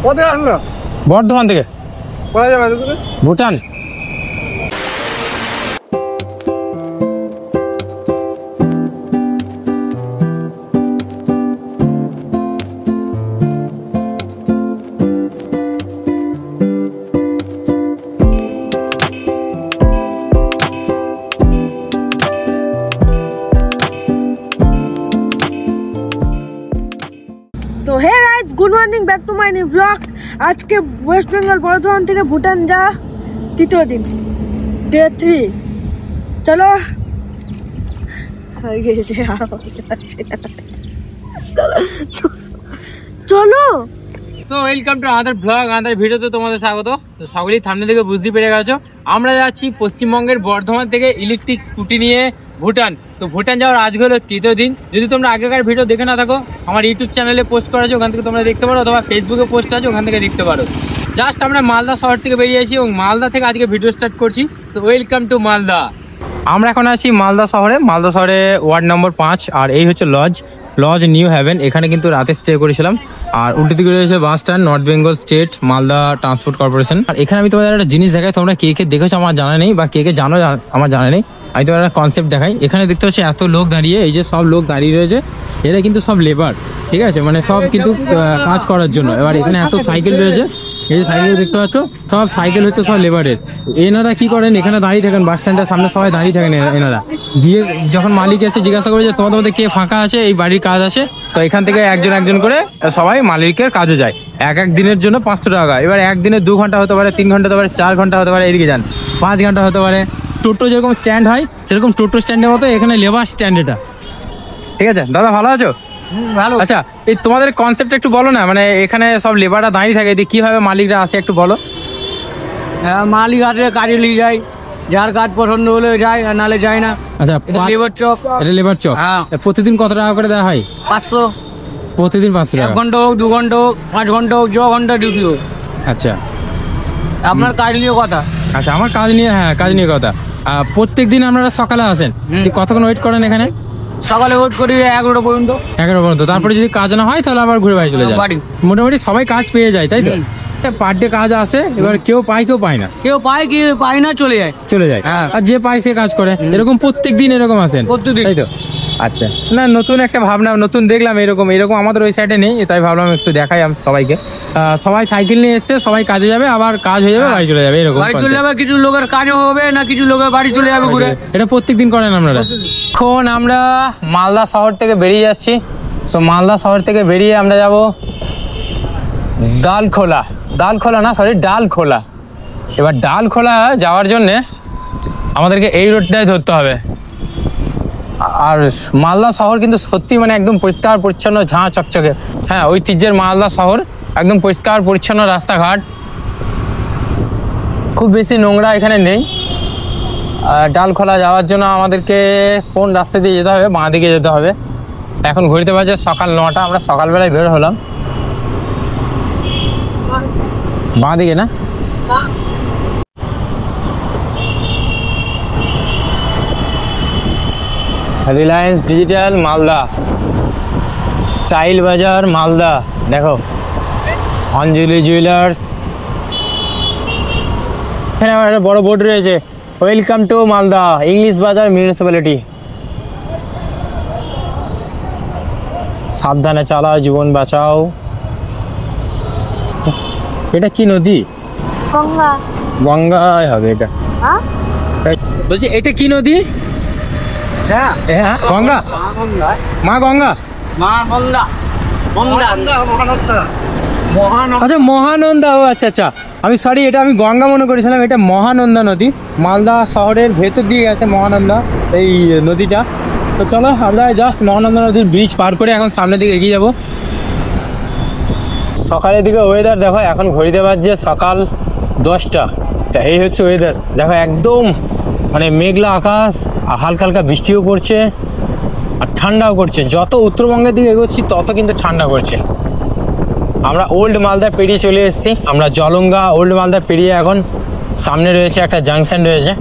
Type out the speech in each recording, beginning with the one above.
কোথায় আসলো? বর্ধমান থেকে। কোথায় যাবে? ভুটান। তো hey guys, good morning, back to my new vlog. আজকে ওয়েস্ট বেঙ্গল বর্ধমান থেকে ভুটান যা তৃতীয় দিন, ডে 3। চলো চলো। সো ওয়েলকাম টু আমাদের ব্লগ, আমাদের ভিডিওতে তোমাদের স্বাগত। তো সকলেই থামনে থেকে বুঝতে পেরে গেছো আমরা যাচ্ছি পশ্চিমবঙ্গের বর্ধমান থেকে ইলেকট্রিক স্কুটি নিয়ে ভুটান। তো ভুটান যাওয়ার আজকে হলো তৃতীয় দিন। যদি তোমরা আগেকার ভিডিও দেখে না থাকো, আমার ইউটিউব চ্যানেলে পোস্ট করা আছে, ওখান থেকে তোমরা দেখতে পারো, অথবা ফেসবুকে পোস্ট আছে, ওখান থেকে দেখতে পারো। জাস্ট আমরা মালদা শহর থেকে বেরিয়েছি এবং মালদা থেকে আজকে ভিডিও স্টার্ট করছি। So welcome two Malda. আমরা এখন আছি মালদা শহরে ওয়ার্ড নম্বর 5। আর এই হচ্ছে লজ নিউ হ্যাভেন। এখানে কিন্তু রাতে স্টে করেছিলাম। আর উল্টো দিকে রয়েছে bus stand, north Bengal state Malda transport corporation. আর এখানে আমি তোমাদের একটা জিনিস দেখাই, তোমরা কে কে দেখেছো আমার জানা নেই, বা কে কে জানো আমার জানা নেই। আমি তোমার একটা কনসেপ্ট দেখাই। এখানে দেখতে পাচ্ছি এত লোক দাঁড়িয়ে, এই যে সব লোক দাঁড়িয়ে রয়েছে, এরা কিন্তু সব লেবার, ঠিক আছে, মানে সব কিন্তু কাজ করার জন্য। এবার এখানে এত সাইকেল রয়েছে, এই যে সাইকেল দেখতে পাচ্ছ, সব সাইকেল হচ্ছে সব লেবারের। এনারা কি করেন, এখানে দাঁড়িয়ে থাকেন, বাস স্ট্যান্ডের সামনে সবাই দাঁড়িয়ে থাকেন এনারা। দিয়ে যখন মালিক এসে জিজ্ঞাসা করে যে তোমাদের কে ফাঁকা আছে, এই বাড়ির কাজ আছে, তো এখান থেকে একজন করে সবাই মালিকের কাজে যায়। এক দিনের জন্য 500 টাকা। এবার একদিনে 2 ঘন্টা হতে পারে, 3 ঘন্টা হতে পারে, 4 ঘন্টা হতে পারে, এদিকে যান 5 ঘন্টা হতে পারে। টোটো যেরকম স্ট্যান্ড হয় সেরকম টোটো স্ট্যান্ডের মতো এখানে লেবার স্ট্যান্ড এটা, ঠিক আছে। দাদা ভালো আছো? ভালো। আচ্ছা, এই তোমাদের কনসেপ্ট একটু বলো না, মানে এখানে সব লেবাররা দাঁড়িয়ে থাকে, কিভাবে মালিকরা আসে একটু বলো। হ্যাঁ, মালিক আসে, কাজে নিয়ে যায়, যার কাজ পছন্দ হলে যায়, আর নালে যায় না। আচ্ছা, লেবার চক। এটা লেবার চক। হ্যাঁ। প্রতিদিন কত টাকা করে দেওয়া হয়? 500। প্রতিদিন 500 1 টাকা। ঘন্টা হোক, 2 ঘন্টা হোক, 5 ঘন্টা হোক, 6 ঘন্টা ডিউটি হোক। আচ্ছা আপনার কাজ নিয়ে কথা। আচ্ছা, আমার কাজ নিয়ে কথা। প্রত্যেক দিন আপনারা সকালে আসেন, কতক্ষণ ওয়েট করেন এখানে? সকালে ওয়েট করি 11টা পর্যন্ত। 11 পর্যন্ত। তারপরে যদি কাজ না হয় তাহলে আবার ঘুরে বাড়ি চলে যায়। বাড়ি। মোটামুটি সবাই কাজ পেয়ে যায়, তাই তো? পার ডে কাজ আসে, এবার কেউ পায় কেউ পায় না, কেউ পায় কি পায় না, চলে যায়। হ্যাঁ। আর যে পায় সে কাজ করে। এরকম প্রত্যেক দিন এরকম আসেন? প্রত্যেকদিন। তাই তো? আচ্ছা, না নতুন একটা ভাবনা, নতুন দেখলাম এরকম আমাদের ওই সাইডে নেই, তাই ভাবলাম একটু দেখাই সবাইকে। সবাই সাইকেল নিয়ে এসছে, সবাই কাজে যাবে, আবার কাজ হয়ে যাবে, বাড়ি চলে যাবে, এরকম বাড়ি চলে যাবে। কিছু লোকের কাজও হবে না, কিছু লোকের বাড়ি চলে যাবে ঘুরে। এটা প্রত্যেকদিন করেন আপনারা? এখন আমরা মালদা শহর থেকে বেরিয়ে যাচ্ছি। সো মালদা শহর থেকে বেরিয়ে আমরা যাব ডালখোলা। এবার ডালখোলা যাওয়ার জন্যে আমাদেরকে এই রোডটাই ধরতে হবে। আর মালদা শহর কিন্তু সত্যি মানে একদম পরিষ্কার পরিচ্ছন্ন, ঝাঁ চকচকে। হ্যাঁ, ঐতিহ্যের মালদা শহর, একদম পরিষ্কার পরিচ্ছন্ন রাস্তাঘাট, খুব বেশি নোংরা এখানে নেই। ডালখোলা যাওয়ার জন্য আমাদেরকে কোন রাস্তা দিয়ে যেতে হবে? বাঁ দিকে যেতে হবে। এখন ঘুরতে বাজে সকাল 9টা, আমরা সকালবেলায় বের হলাম। বাঁ দিকে না? রিলায়েন্স ডিজিটাল মালদা, স্টাইল বাজার মালদা, দেখো অঞ্জলি জুয়েলার্স। এখানে আমার একটা বড় বোর্ড রয়েছে, ওয়েলকাম টু মালদা ইংলিশ বাজার মিউনিসিপ্যালিটি। সাবধানে চালাও, জীবন বাঁচাও। এটা কি নদী? গঙ্গাই হবে এটা। বলছি এটা কি নদী? হ্যাঁ, গঙ্গা। মা গঙ্গা। আচ্ছা, মহানন্দা। ও আচ্ছা, আমি সরি, এটা আমি গঙ্গা মনে করেছিলাম, এটা মহানন্দা নদী। মালদা শহরের ভেতর দিয়ে গেছে মহানন্দা এই নদীটা। তো চলো আমরা জাস্ট মহানন্দা নদীর ব্রিজ পার করে এখন সামনের দিকে এগিয়ে যাবো। সকালের দিকে ওয়েদার দেখো, এখন ঘড়িতে বাজছে সকাল 10টা। এই হচ্ছে ওয়েদার, দেখো একদম মানে মেঘলা আকাশ, হালকা হালকা বৃষ্টিও পড়ছে, আর ঠান্ডাও করছে। যত উত্তরবঙ্গের দিকে এগোচ্ছি তত কিন্তু ঠান্ডা করছে। আমরা ওল্ড মালদা পেরিয়ে চলে এসেছি, আমরা জলঙ্গা ওল্ড মালদা পেরিয়ে এখন সামনে রয়েছে একটা জাংশন রয়েছে।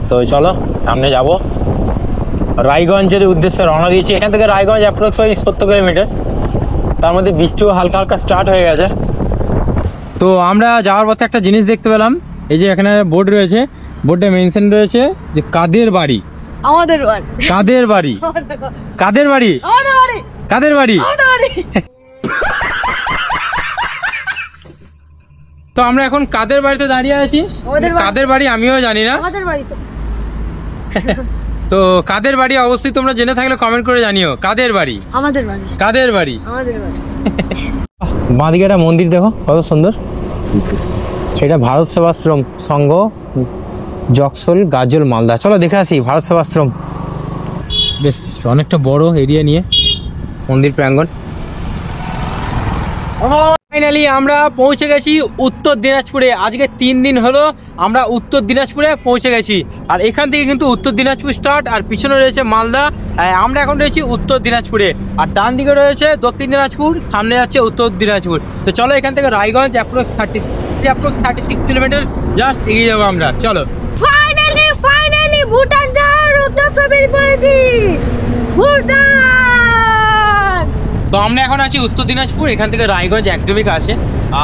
তো চলো সামনে যাব। রায়গঞ্জের উদ্দেশ্যে রওনা দিয়েছি। এখান থেকে রায়গঞ্জ অ্যাপ্রক্সিমেটলি 70 কিলোমিটার। তার মধ্যে বৃষ্টিও হালকা হালকা স্টার্ট হয়ে গেছে। তো আমরা যাওয়ার পথে একটা জিনিস দেখতে পেলাম, এই যে এখানে বোর্ড রয়েছে, বোর্ডে মেনশন রয়েছে যে কাদের বাড়ি। আমাদের বাড়ি। কাদের বাড়ি? কাদের বাড়ি? আমাদের বাড়ি। কাদের বাড়ি? আমাদের বাড়ি। তো আমরা এখন কাদের বাড়িতে দাঁড়িয়ে আছি। কাদের বাড়ি আমিও জানি না। আমাদের বাড়ি তো। তো কাদের বাড়ি অবশ্যই তোমরা জেনে থাকলে কমেন্ট করে জানিও। কাদের বাড়ি? আমাদের বাড়ি। কাদের বাড়ি? আমাদের বাড়ি। বাঁদিকে একটা মন্দির দেখো কত সুন্দর। এটা ভারত সেবাশ্রম সংঘ, জকসল, গাজল, মালদা। চলো দেখে আসি ভারত সেবাশ্রম। বেশ অনেকটা বড় এরিয়া নিয়ে মন্দির প্রাঙ্গণ। ফাইনালি আমরা পৌঁছে গেছি উত্তর দিনাজপুরে। আজকে 3 দিন হলো আমরা উত্তর দিনাজপুরে পৌঁছে গেছি। আর এখান থেকে কিন্তু উত্তর দিনাজপুর স্টার্ট, আর পিছনে রয়েছে মালদা। আমরা এখন রয়েছি উত্তর দিনাজপুরে, আর ডান দিকে রয়েছে দক্ষিণ দিনাজপুর, সামনে যাচ্ছে উত্তর দিনাজপুর। তো চলো এখান থেকে রায়গঞ্জ অ্যাপ্রক্স 36 কিলোমিটার জাস্ট এগিয়ে যাবো আমরা। চলো ফাইনালি ভুটান যাওয়ার উদ্দেশ্য বেরিয়ে পড়েছি। ভুটান। তো আমরা এখন আছি উত্তর দিনাজপুর, এখান থেকে রায়গঞ্জ একদমই কাছে।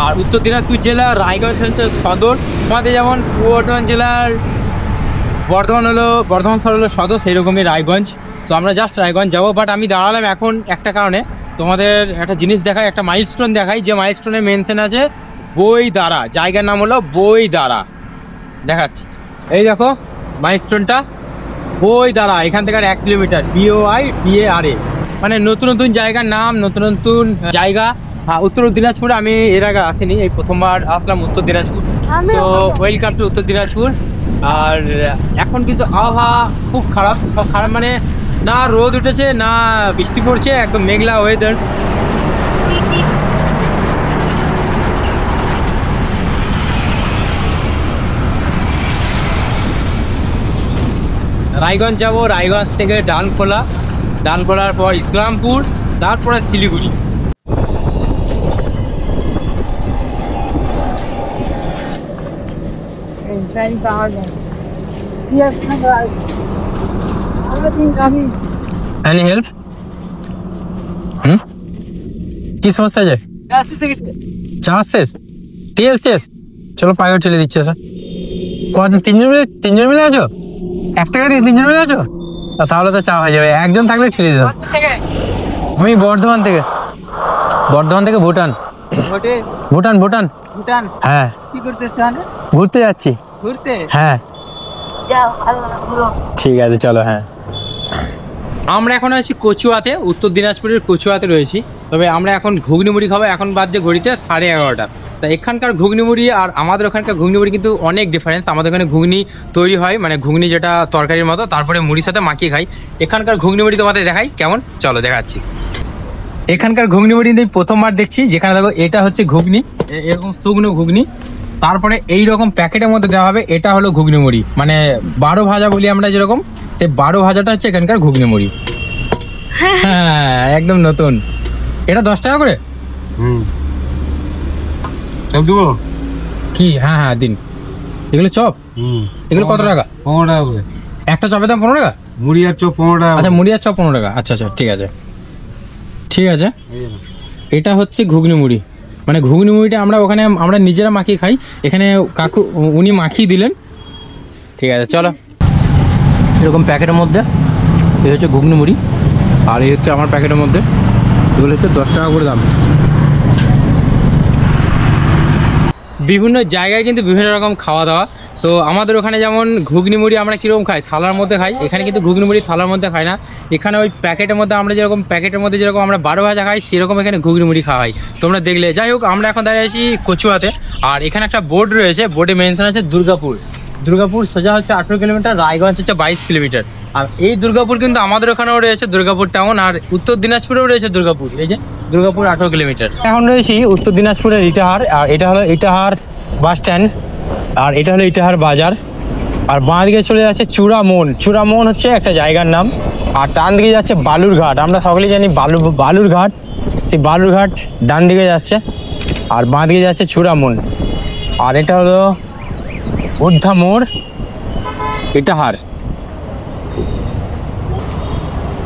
আর উত্তর দিনাজপুর জেলা, রায়গঞ্জ হচ্ছে সদর। আমাদের যেমন পূর্ব বর্ধমান জেলার বর্ধমান শহর হলো সদর, সেই রকমই রায়গঞ্জ। তো আমরা জাস্ট রায়গঞ্জ যাবো। বাট আমি দাঁড়ালাম এখন একটা কারণে, তোমাদের একটা জিনিস দেখাই, একটা মাইলস্টোন দেখাই। যে মাইলস্টোনে মেনশন আছে বইদারা, জায়গার নাম হলো বইদারা। দেখাচ্ছি, এই দেখো মাইলস্টোনটা বইদারা। এখান থেকে 1 কিলোমিটার, BOIDARA। মানে নতুন নতুন জায়গার নাম, নতুন নতুন জায়গা। উত্তর দিনাজপুর আমি এর আগে আসিনি, এই প্রথমবার আসলাম উত্তর দিনাজপুর। সো ওয়েলকাম টু উত্তর দিনাজপুর। আর এখন কিন্তু আবহাওয়া খুব খারাপ মানে না রোদ উঠেছে না বৃষ্টি পড়ছে, একদম মেঘলা ওয়েদার। রায়গঞ্জ যাবো, রায়গঞ্জ থেকে ডানখোলার পর ইসলামপুর, তারপরে শিলিগুড়ি। Any help? কি সমস্যা আছে? চার্জ শেষ, তেল শেষ। চলো পায়ে ঠেলে দিচ্ছে স্যার। কত তিনজন মিলে আছো? 1 টাকা দিয়ে 3জন মিলে আছো? তাহলে তো চা হয়ে যাবে, একজন থাকলে ঠেলে দিতাম। আমি বর্ধমান থেকে ভুটান। ভুটান। হ্যাঁ। কি করতেছ? ঘুরতে যাচ্ছি। ঘুরতে? হ্যাঁ ঠিক আছে চলো। হ্যাঁ আমরা এখন আছি কচুয়াতে, উত্তর দিনাজপুরের কচুয়াতে রয়েছি। তবে আমরা এখন ঘুগনি মুড়ি খাবো। এখন বাজছে ঘড়িতে 11:30। তা এখানকার ঘুগনি মুড়ি আর আমাদের ওখানকার ঘুগনি মুড়ি কিন্তু অনেক ডিফারেন্স। আমাদের ওখানে ঘুগনি তৈরি হয়, মানে ঘুগনি যেটা তরকারির মতো, তারপরে মুড়ির সাথে মাখিয়ে খাই। এখানকার ঘুগনি মুড়ি তোমাদের দেখাই কেমন, চলো দেখাচ্ছি। এখানকার ঘুগনি মুড়ি আমি প্রথমবার দেখছি, যেখানে দেখো এটা হচ্ছে ঘুগনি, এরকম শুকনো ঘুগনি, তারপরে এইরকম প্যাকেটের মধ্যে দেওয়া হবে। এটা হলো ঘুগনি মুড়ি, মানে 12 ভাজা বলি আমরা যেরকম, সেই 12 ভাজাটা হচ্ছে এখানকার ঘুগনি মুড়ি। হ্যাঁ একদম নতুন। এটা 10 টাকা করে। চপ দেবো কি? হ্যাঁ দিন। এগুলো চপ? এগুলো কত টাকা? 15 টাকা করে একটা চপের দাম 15 টাকা? মুড়ি আর চপ 15 টাকা। আচ্ছা মুড়ি আর চপ 15 টাকা। আচ্ছা ঠিক আছে। এটা হচ্ছে ঘুগনি মুড়ি, মানে ঘুগনি মুড়িটা আমরা নিজেরা মাখিয়ে খাই। এখানে কাকু উনি মাখিয়ে দিলেন। ঠিক আছে চলো। এরকম প্যাকেটের মধ্যে এই হচ্ছে ঘুগনি মুড়ি, আর এই হচ্ছে আমার প্যাকেটের মধ্যে। এগুলো হচ্ছে 10 টাকা করে দাম। বিভিন্ন জায়গায় কিন্তু বিভিন্ন রকম খাওয়া দাওয়া। তো আমাদের ওখানে যেমন ঘুগনি মুড়ি আমরা কীরকম খাই, থালার মধ্যে খাই। এখানে কিন্তু ঘুগনি মুড়ি থালার মধ্যে খাই না। এখানে ওই প্যাকেটের মধ্যে আমরা যেরকম আমরা 12 ভাজা খাই, সেরকম এখানে ঘুগনি মুড়ি খাওয়া হয়, তোমরা দেখলে। যাই হোক, আমরা এখন দাঁড়িয়ে আছি কচুয়াতে। আর এখানে একটা বোর্ড রয়েছে, বোর্ডে মেনশন আছে দুর্গাপুর সোজা হচ্ছে 18 কিলোমিটার, রায়গঞ্জ হচ্ছে 22 কিলোমিটার। আর এই দুর্গাপুর কিন্তু আমাদের ওখানেও রয়েছে দুর্গাপুর টাউন, আর উত্তর দিনাজপুরেও রয়েছে দুর্গাপুর। এই যে দুর্গাপুর 18 কিলোমিটার। এখন রয়েছি উত্তর দিনাজপুরের ইটাহার, আর এটা হলো ইটাহার বাস স্ট্যান্ড, আর এটা হলো ইটাহার বাজার। আর বাঁ দিকে চলে যাচ্ছে চূড়ামন হচ্ছে একটা জায়গার নাম। আর ডান দিকে যাচ্ছে বালুরঘাট। আমরা সকলেই জানি বালুরঘাট, সেই বালুরঘাট ডান দিকে যাচ্ছে, আর বাঁ দিকে যাচ্ছে চূড়ামন। আর এটা হলো উর্ধামোড়, ইটাহার।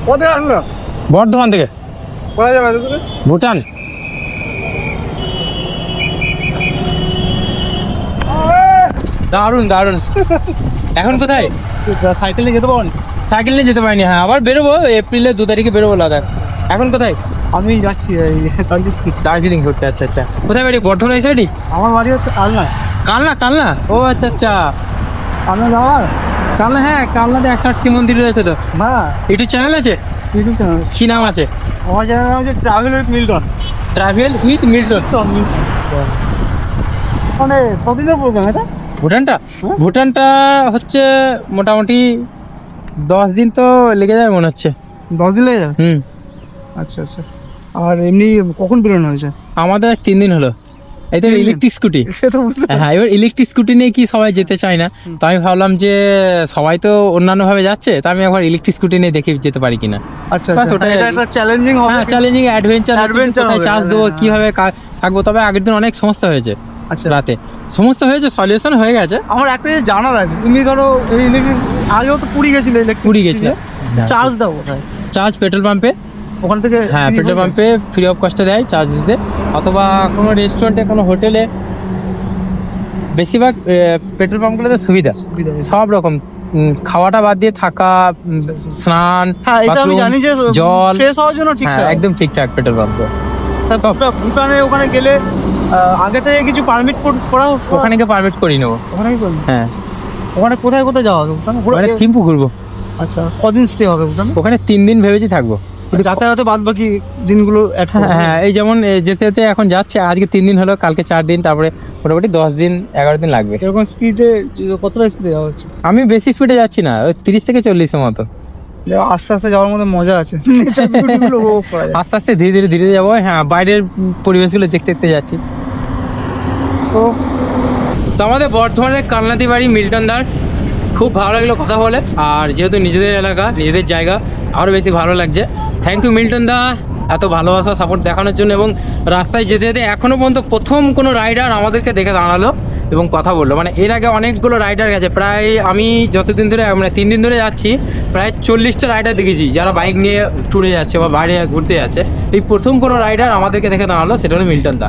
কোথায় আসলো? বর্ধমান থেকে। কোথায় যাবে? ভুটান। দারুণ দারুণ। এখন কোথায়? সাইকেল নিয়ে যেতে পারবেন? সাইকেল নিয়ে যেতে পারিনি, হ্যাঁ আবার বেরোবো এপ্রিলের 2 তারিখে বেরোবো লাদাখ। এখন কোথায়? আমি যাচ্ছি দার্জিলিং ঘুরতে। আচ্ছা আচ্ছা, কোথায় বাড়ি? বর্ধমান এই সাইডই? আমার বাড়ি হচ্ছে কালনা। কালনা? কালনা, ও আচ্ছা আচ্ছা। কালনা যাওয়ার? কালনা, হ্যাঁ কালনাতে 180 মন্দির রয়েছে তো। হ্যাঁ, ইউটিউব চ্যানেল আছে? ইউটিউব চ্যানেল কি নাম আছে? আমার চ্যানেল নাম হচ্ছে travel with Milton. Travel with Milton. মানে কদিনের প্রোগ্রাম এটা? ভুটানটা? ভুটানটা হচ্ছে মোটামুটি 10 দিন তো লেগে যাবে মনে হচ্ছে। 10 দিন লেগে যাবে? হুম। আচ্ছা আচ্ছা। আর এমনি কখন বেরোনো হয়েছে? আমাদের 3 দিন হলো। এই তো ইলেকট্রিক স্কুটি। সে তো বুঝতে হ্যাঁ, এবার ইলেকট্রিক স্কুটি নিয়ে কি সবাই যেতে চায় না, তো আমি ভাবলাম যে সবাই তো অন্যান্য ভাবে যাচ্ছে, তা আমি একবার ইলেকট্রিক স্কুটি নিয়ে দেখে যেতে পারি কিনা। আচ্ছা বাস ওটাই এটা আর কি। একটা চ্যালেঞ্জিং হবে। হ্যাঁ চ্যালেঞ্জিং অ্যাডভেঞ্চার হবে, চার্জ দেবো, হ্যাঁ। কিভাবে থাকবো। তবে আগের দিন অনেক সমস্যা হয়েছে, আচ্ছা, রাতে সমস্যা হয়েছে, সলিউশন হয়ে গেছে। আমার একটা জিনিস জানার আছে। তুমি ধরো এই ইলেকট্রিক আগেও তো পুরী গেছিলে, পুরী গেছিলাম। চার্জ দাও কোথায়? চার্জ পেট্রোল পাম্পে। ওখান থেকে? হ্যাঁ পেট্রোল পাম্পে ফ্রি অফ কস্টে দেয় চার্জ দিতে, অথবা কোনো রেস্টুরেন্টে, কোনো হোটেলে। বেশিরভাগ পেট্রোল পাম্পগুলোতে সুবিধা সব রকম, খাওয়াটা বাদ দিয়ে থাকা, স্নান, হ্যাঁ এটা আমি bathroom, জানি যে জল, ফ্রেশ হওয়ার জন্য হ্যাঁ ঠিকঠাক। একদম ঠিকঠাক পেট্রোল পাম্প। সব। ভুটানে ওখানে গেলে আগে থেকে কিছু পারমিট করা হোক? ওখানে গিয়ে পারমিট করিয়ে নেবো। ওখানে কি করবি? হ্যাঁ, ওখানে কোথায় কোথায় যাওয়া হবে ভুটানে? ওখানে থিম্পু ঘুরবো। আচ্ছা, কদিন স্টে হবে ভুটানে? ওখানে 3 দিন ভেবেছি থাকবো। যাতায়াতে বাদ বাকি দিনগুলো add করবো। হ্যাঁ, এই যেমন যেতে যেতে এখন যাচ্ছে, আজকে 3 দিন হলো, কালকে 4 দিন, তারপরে মোটামুটি 10 দিন 11 দিন লাগবে। এরকম স্পিডে কতটা স্পিডে যাওয়া হচ্ছে? আমি বেশি স্পিডে যাচ্ছি না, ওই 30 থেকে 40-এর মতো। আস্তে আস্তে যাওয়ার মধ্যে মজা আছে, নেচার বিউটিগুলো উপভোগ করা যায়। আস্তে আস্তে ধীরে ধীরে ধীরে যাবো। হ্যাঁ, বাইরের পরিবেশগুলো দেখতে দেখতে যাচ্ছি। তো আমাদের বর্ধমানের কালনাতি বাড়ি মিল্টন দার, খুব ভালো লাগলো কথা বলে। আর যেহেতু নিজেদের এলাকা, নিজেদের জায়গা, আরও বেশি ভালো লাগছে। থ্যাংক ইউ মিল্টন দা, এত ভালোবাসা সাপোর্ট দেখানোর জন্য। এবং রাস্তায় যেতে যেতে এখনও পর্যন্ত প্রথম কোনো রাইডার আমাদেরকে দেখে দাঁড়ালো এবং কথা বললো। মানে এর আগে অনেকগুলো রাইডার গেছে, প্রায় আমি যতদিন ধরে, মানে 3 দিন ধরে যাচ্ছি, প্রায় 40টা রাইডার দেখেছি যারা বাইক নিয়ে ট্যুরে যাচ্ছে বা বাইরে ঘুরতে যাচ্ছে। এই প্রথম কোনো রাইডার আমাদেরকে দেখে দাঁড়ালো, সেটা হলো মিল্টন দা।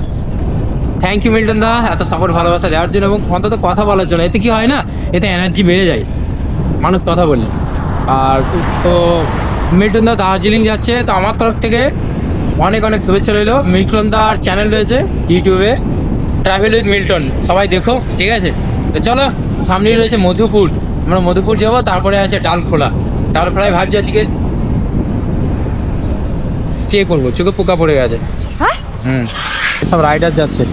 থ্যাংক ইউ মিল্টন দা, এত সাপোর্ট ভালোবাসা দেওয়ার জন্য এবং অন্তত কথা বলার জন্য। এতে কি হয় না, এতে এনার্জি বেড়ে যায় মানুষ কথা বললে। আর তো মিল্টন দা দার্জিলিং যাচ্ছে, তো আমার তরফ থেকে অনেক অনেক শুভেচ্ছা রইলো। মিল্টন দার চ্যানেল রয়েছে ইউটিউবে, ট্রাভেল উইথ মিল্টন, সবাই দেখো, ঠিক আছে? তো চলো, সামনেই রয়েছে মধুপুর, আমরা মধুপুর যাবো, তারপরে আছে ডালখোলা। ডালখোলায় ভাবছি আজকে স্টে করবো, চোখে পোকা পড়ে গেছে। সব রাইডার যাচ্ছে।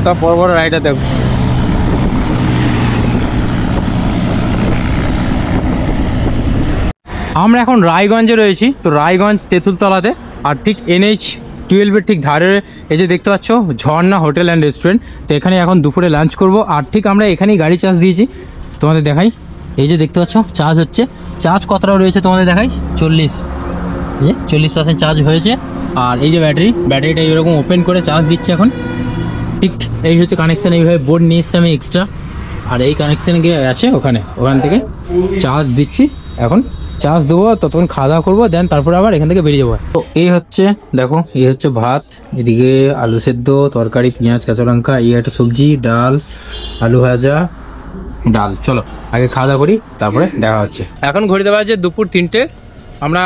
সব বড় বড় রাইডার দেখো। আমরা এখন রায়গঞ্জে রয়েছি, তো রায়গঞ্জ তেঁতুলতলাতে। আর ঠিক NH-12 ঠিক ধারে এই যে দেখতে পাচ্ছ ঝর্ণা হোটেল অ্যান্ড রেস্টুরেন্ট, তো এখানে এখন দুপুরে লাঞ্চ করব। আর ঠিক আমরা এখানেই গাড়ি চার্জ দিয়েছি, তোমাদের দেখাই। এই যে দেখতে পাচ্ছ চার্জ হচ্ছে, চার্জ কতটা রয়েছে তোমাদের দেখাই, 40% চার্জ হয়েছে। আর এই যে ব্যাটারিটা এরকম ওপেন করে চার্জ দিচ্ছে এখন। ঠিক এই হচ্ছে কানেকশান, এইভাবে বোর্ড নিয়ে এসছে আমি এক্সট্রা। আর এই কানেকশানে গিয়ে আছে ওখান থেকে চার্জ দিচ্ছি। এখন চার্জ দেবো, ততক্ষণ খাওয়া দাওয়া করবো, দেন তারপরে আবার এখান থেকে বেরিয়ে যাবো। তো এই হচ্ছে দেখো, এই হচ্ছে ভাত, এদিকে আলু সেদ্ধ, তরকারি, পেঁয়াজ, কাঁচা লঙ্কা, এই একটা সবজি, ডাল, আলু ভাজা, ডাল। চলো আগে খাওয়া দাওয়া করি, তারপরে দেখা হচ্ছে। এখন ঘড়িতে বাজে দুপুর 3টে। আমরা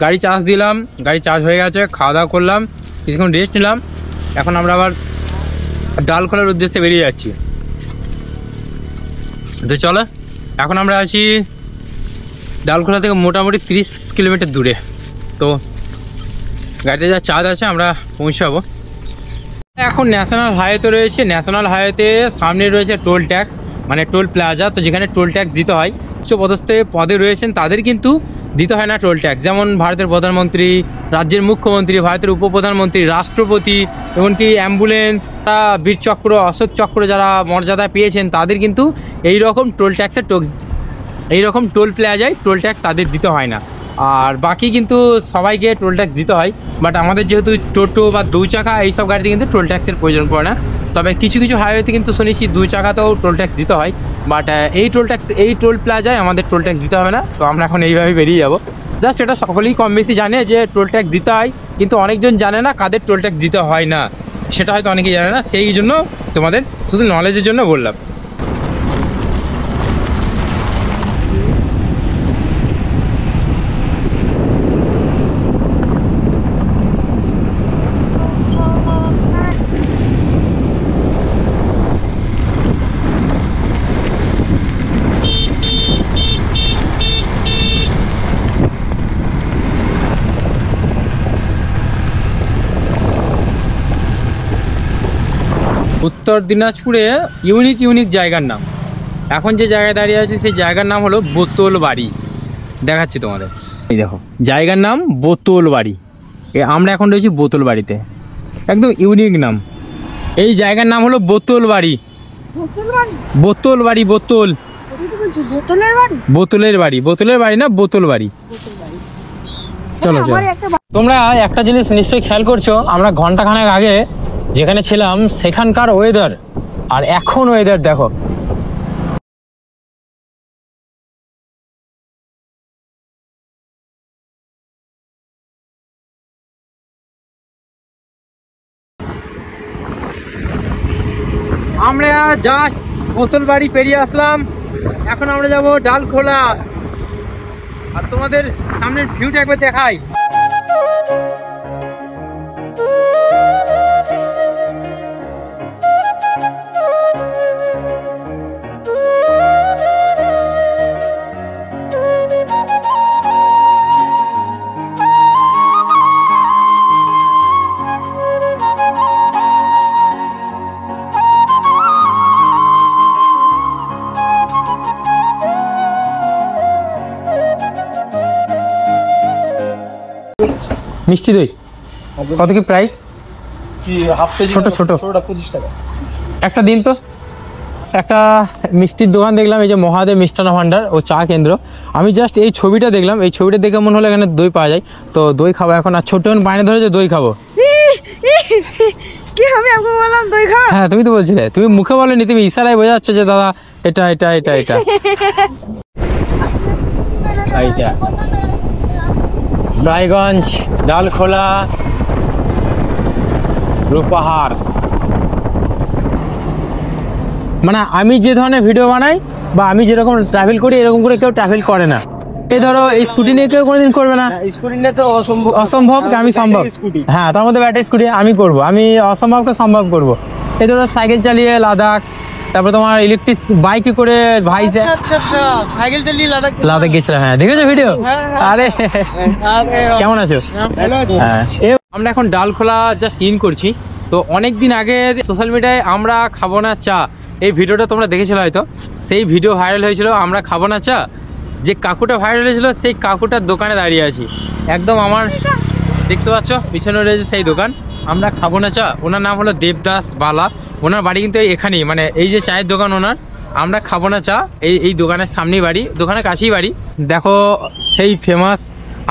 গাড়ি চার্জ দিলাম, গাড়ি চার্জ হয়ে গেছে, খাওয়া দাওয়া করলাম, কিছুক্ষণ রেস্ট নিলাম। এখন আমরা আবার ডালখোলার উদ্দেশ্যে বেরিয়ে যাচ্ছি। তো চলো, এখন আমরা আছি ডালখোলা থেকে মোটামুটি 30 কিলোমিটার দূরে। তো গাড়িতে যা চার্জ আছে আমরা পৌঁছাবো। এখন ন্যাশনাল হাইওয়েতে রয়েছে, ন্যাশনাল হাইওয়েতে সামনে রয়েছে টোল ট্যাক্স, মানে টোল প্লাজা। তো যেখানে টোল ট্যাক্স দিতে হয়, উচ্চপদস্থে পদে রয়েছেন তাদের কিন্তু দিতে হয় না টোল ট্যাক্স। যেমন ভারতের প্রধানমন্ত্রী, রাজ্যের মুখ্যমন্ত্রী, ভারতের উপপ্রধানমন্ত্রী, রাষ্ট্রপতি, এমনকি অ্যাম্বুলেন্স, বীরচক্র, অশোক চক্র যারা মর্যাদা পেয়েছেন, তাদের কিন্তু এই রকম টোল ট্যাক্সের এইরকম টোল প্লাজায় টোল ট্যাক্স তাদের দিতে হয় না। আর বাকি কিন্তু সবাইকে টোল ট্যাক্স দিতে হয়। বাট আমাদের যেহেতু টোটো বা 2 চাকা এইসব গাড়িতে কিন্তু টোল ট্যাক্সের প্রয়োজন পড়ে না। তবে কিছু কিছু হাইওয়েতে কিন্তু শুনেছি 2 চাকাতেও টোল ট্যাক্স দিতে হয়। বাট এই টোল প্লাজায় আমাদের টোল ট্যাক্স দিতে হবে না। তো আমরা এখন এইভাবেই বেরিয়ে যাবো। জাস্ট এটা সকলেই কম বেশি জানে যে টোল ট্যাক্স দিতে হয়, কিন্তু অনেকজন জানে না কাদের টোল ট্যাক্স দিতে হয় না। সেটা হয়তো অনেকেই জানে না, সেই জন্য তোমাদের শুধু নলেজের জন্য বললাম। উত্তর দিনাজপুরে ইউনিক জায়গার নাম। এখন যে জায়গায় দাঁড়িয়ে আছি সেই জায়গার নাম হলো বোতল বাড়ি। দেখাচ্ছি তোমাদের, এই দেখো জায়গার নাম বোতল বাড়ি। আমরা এখন রয়েছি বোতল বাড়িতে, একদম ইউনিক নাম। এই জায়গার নাম হলো বোতল বাড়ি। বোতল বাড়ি, বোতল, বোতলের বাড়ি, বোতলের বাড়ি না, বোতল বাড়ি। চলো চলো। তোমরা একটা জিনিস নিশ্চয়ই খেয়াল করছো, আমরা ঘন্টাখানেক আগে যেখানে ছিলাম সেখানকার ওয়েদার আর এখন ওয়েদার দেখো। আমরা জাস্ট বোতল বাড়ি পেরিয়ে আসলাম, এখন আমরা যাব ডালখোলা। আর তোমাদের সামনের ভিউটা একবার দেখাই। মিষ্টি দই কত কি প্রাইস? ছোট ছোট 25 টাকা একটা দিন। তো একটা মিষ্টির দোকান দেখলাম, এই যে মহাদেব মিষ্টান্ন ভান্ডার ও চা কেন্দ্র। আমি জাস্ট এই ছবিটা দেখলাম, এই ছবিটা দেখে মনে হলো এখানে দই পাওয়া যায়, তো দই খাবো এখন। আর ছোট বাইরে ধরে যে দই খাবো। কি আমি আপনাকে বললাম দই খাও? হ্যাঁ তুমি তো বলছিলে, তুমি মুখে বলনি, তুমি ইশারায় বোঝাচ্ছ যে দাদা এটা এটা এটা এটা এইটা। রায়গঞ্জ, ডালখোলা, রূপাহার। মানে আমি যে ধরনের ভিডিও বানাই বা আমি যেরকম ট্রাভেল করি এরকম করে কেউ ট্রাভেল করে না। এই ধরো এই স্কুটি নিয়ে কেউ কোনোদিন করবে না, স্কুটি নিয়ে তো অসম্ভব। আমি সম্ভব, হ্যাঁ তার মধ্যে ব্যাটারি স্কুটি আমি করব, আমি অসম্ভবকে সম্ভব করব। এই ধরো সাইকেল চালিয়ে লাদাখ, তারপর তোমার ইলেকট্রিক বাইকে করে ভাই সাইকেল চালিয়ে লাদাখ গেছিলাম। হ্যাঁ দেখেছো ভিডিও? আরে কেমন আছো? হ্যাঁ আমরা এখন ডালখোলা জাস্ট ইন করছি। তো অনেক দিন আগে সোশ্যাল মিডিয়ায় আমরা খাবো না চা, এই ভিডিওটা তোমরা দেখেছিলে হয়তো। সেই ভিডিও ভাইরাল হয়েছিল, আমরা খাবো না চা। যে কাকুটা ভাইরাল হয়েছিল সেই কাকুটার দোকানে দাঁড়িয়ে আছি, একদম আমার দেখতে পাচ্ছ পিছনে রয়েছে সেই দোকান। আমরা খাবো না চা, ওনার নাম হলো দেবদাস বালা। ওনার বাড়ি কিন্তু এখানেই, মানে এই যে চায়ের দোকান ওনার। আমরা খাবো না চা এই দোকানের সামনেই বাড়ি, দোকানের কাছেই বাড়ি। দেখো সেই ফেমাস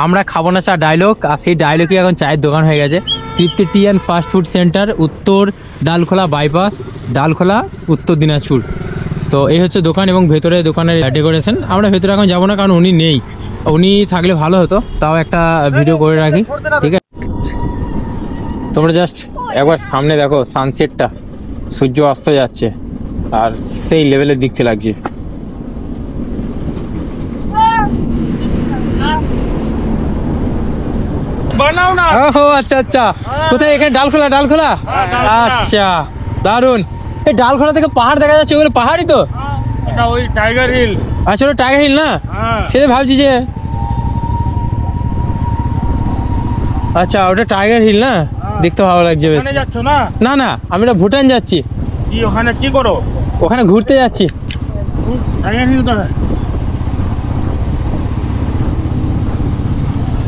আমরা খাবো না চা ডায়লগ, আর সেই ডায়লগই এখন চায়ের দোকান হয়ে গেছে। তৃপ্তি টি অ্যান্ড ফাস্ট ফুড সেন্টার, উত্তর ডালখোলা বাইপাস, ডালখোলা, উত্তর দিনাজপুর। তো এই হচ্ছে দোকান এবং ভেতরে দোকানের ডেকোরেশন। আমরা ভেতরে এখন যাবো না, কারণ উনি নেই। উনি থাকলে ভালো হতো, তাও একটা ভিডিও করে রাখি, ঠিক আছে? তোমরা জাস্ট একবার সামনে দেখো সানসেটটা, সূর্য অস্ত যাচ্ছে আর সেই লেভেলের দেখতে লাগছে। ও আচ্ছা আচ্ছা, কোথায়? এখানে ডালখোলা, ডালখোলা, আচ্ছা দারুন। এই ডালখোলা থেকে পাহাড় দেখা যাচ্ছে, ওগুলো পাহাড়ই তো? ওই টাইগার হিল। আচ্ছা ওটা টাইগার হিল না? সেটা ভাবছি যে আচ্ছা ওটা টাইগার হিল না, দেখতে ভালো লাগছে বেশ। যাচ্ছ না? না না, আমি তো ভুটান যাচ্ছি। কি ওখানে কি করো? ওখানে ঘুরতে যাচ্ছি। টাইগার হিল কোথায়?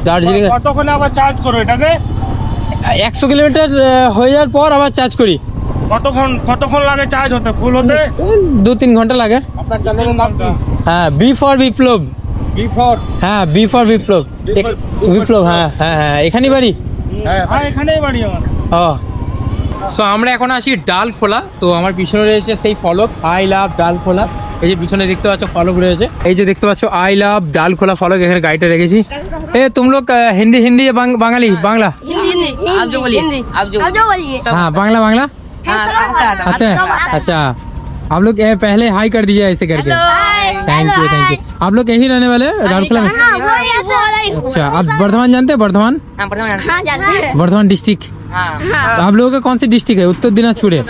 দার্জিলিং। কতক্ষণে আবার চার্জ করো এটাকে? 100 কিলোমিটার হয়ে যাওয়ার পর আবার চার্জ করি। কতক্ষণ লাগে চার্জ হতে, ফুল হতে? 2-3 ঘন্টা লাগে। আপনার চ্যানেলের নাম কি? হ্যাঁ, B for Biplab. B for? হ্যাঁ, বি ফর বিপ্লব। বিপ্লব, হ্যাঁ হ্যাঁ হ্যাঁ, এখানেই বাড়ি। হ্যাঁ এখানেই বাড়ি আমার। ও সো আমরা এখন আছি ডালখোলা। তো আমার পিছনে রয়েছে সেই ফলক, আই লাভ ডালখোলা। এই যে পিছনে দেখতে পাচ্ছ ফলক রয়েছে, এই যে দেখতে পাচ্ছ আই লাভ ডালখোলা ফলক, এখানে গাড়িটা রেখেছি। এ তুম লোক হিন্দি হিন্দি বাঙালি বাংলা? आप जो बोलिए आप जो बोलिए हाँ बांग्ला बांग्ला अच्छा अच्छा आप लोग पहले हाई कर दीजिए ऐसे करके थैंक यू आप लोग यहीं रहने वाले हैं राउरकेला में अच्छा आप बर्धमान जानते हैं बर्धमान बर्धमान डिस्ट्रिक्ट आप लोगों का कौन सी डिस्ट्रिक्ट है उत्तर दिनाजपुर है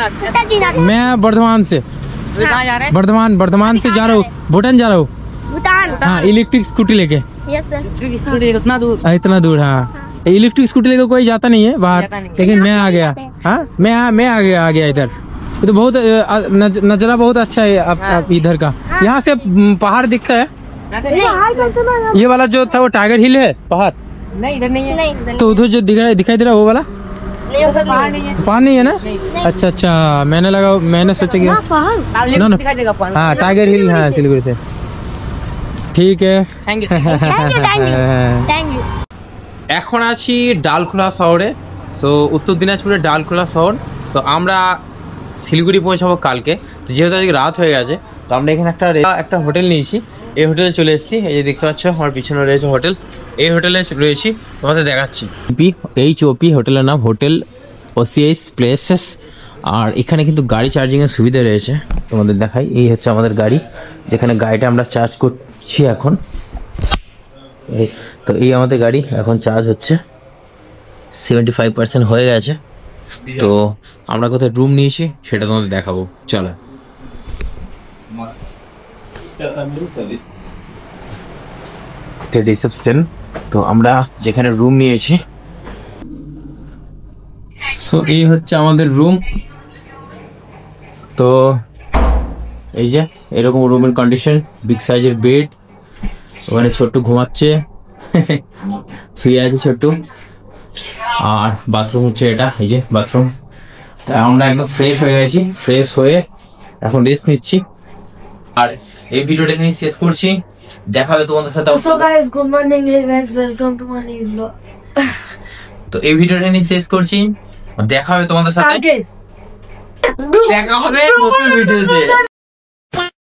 मैं बर्धमान से बर्धमान से जा रहा हूँ भूटान जा रहा हूँ हाँ इलेक्ट्रिक स्कूटी लेके इतना दूर हाँ इलेक्ट्रिक स्कूटी लेके कोई जाता नहीं है बाहर लेकिन मैं आ गया हाँ मैं आ गया इधर तो बहुत नज़ारा बहुत अच्छा है आप इधर का यहाँ से पहाड़ दिखता है ये वाला जो था वो टाइगर हिल है पहाड़ नहीं इधर नहीं है तो उधर जो दिखाई दे रहा है वो वाला पहाड़ नहीं है पहाड़ नहीं है ना अच्छा अच्छा मैंने सोचा कि ना दिखाई देगा हाँ टाइगर हिल हाँ सिलीगुड़ी से ठीक है थैंक यू এখন আছি ডালখোলা শহরে সো উত্তর দিনাজপুরের ডালখোলা শহর তো আমরা শিলিগুড়ি পৌঁছাবো কালকে তো যেহেতু আজকে রাত হয়ে গেছে তো আমরা এখানে একটা হোটেল নিয়েছি এই হোটেলে চলে এসেছি এই যে দেখতে পাচ্ছ আমার পিছনে রয়েছে হোটেল এই হোটেলে রয়েছি তোমাদের দেখাচ্ছি HOP হোটেলের নাম হোটেল ওসিআইস প্লেসেস আর এখানে কিন্তু গাড়ি চার্জিংয়ের সুবিধা রয়েছে তোমাদের দেখাই এই হচ্ছে আমাদের গাড়ি যেখানে গাড়িটা আমরা চার্জ করছি এখন তো এই আমাদের গাড়ি এখন চার্জ হচ্ছে 75% হয়ে গেছে তো আমরা কোথায় রুম নিয়েছি সেটা তোমাদের দেখাবো চলো রিসেপশন তো আমরা যেখানে রুম নিয়েছি সো এই হচ্ছে আমাদের রুম তো এই যে এরকম রুমের কন্ডিশন বিগ সাইজের বেড ওখানে ছোট্ট ঘুমাচ্ছে শুয়ে আছে ছোট্ট আর বাথরুম হচ্ছে এটা এই যে বাথরুম আমরা একদম ফ্রেশ হয়ে গেছি ফ্রেশ হয়ে এখন রেস্ট নিচ্ছি আর এই ভিডিওটা এখানে শেষ করছি দেখা হবে তোমাদের সাথে So guys, good morning. Hey guys, welcome to my new vlog. তো এই ভিডিওটা এখানে শেষ করছি দেখা হবে তোমাদের সাথে Okay. দেখা হবে নতুন ভিডিওতে